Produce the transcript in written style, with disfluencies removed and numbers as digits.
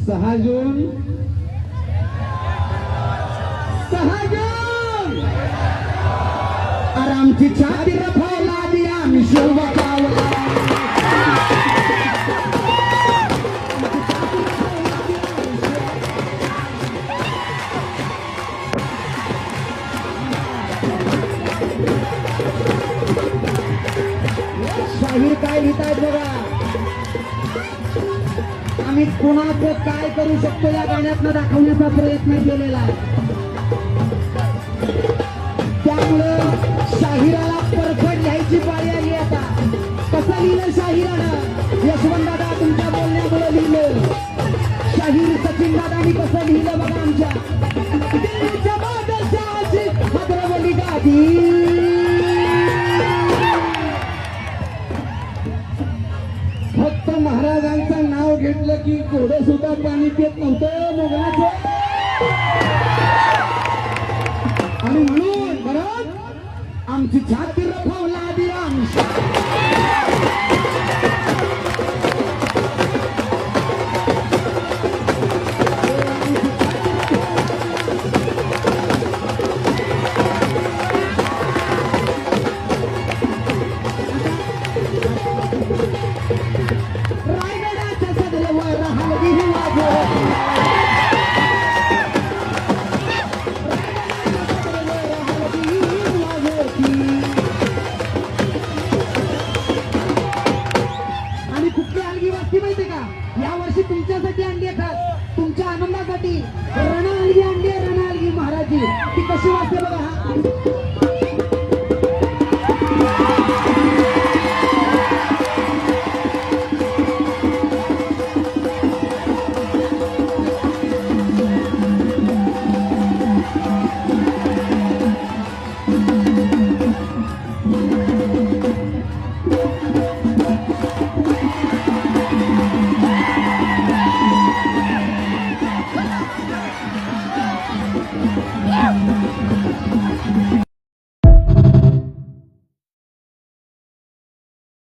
सहा जून आरामची छाती रफावला दिया आम्ही शिवबाला शाहीर काय लिहितायत बघा. आम्ही कोणाचं काय करू शकतो या गाण्यातनं दाखवण्याचा प्रयत्न केलेला आहे. त्यामुळं शाहिराला परफेक्ट लिहायची पाळी आली. आता कसं लिहिलं शाहिरानं? यशवंत दादा तुमच्या बोलण्यामुळे लिहिलं. शाहीर सचिन दादानी कसं लिहिलं बघा. आमच्या देवीच्या बादशाहाची भद्रवली गादी. फक्त महाराजांचं नाव घेतलं की थोडं सुद्धा पाणी पित नव्हतं मोगलाचं. आणि म्हणून परत आमची छाती रफावला आधी रायगडाच्या सदरेवर हलगी वाजवती. आणि कुठली हलगी वाजती माहितीये का? या वर्षी तुमच्यासाठी आणली आहे खास, तुमच्या आनंदासाठी. रण हलगी आणली आहे, रण हलगी महाराजची. ती कशी वाजते बघा.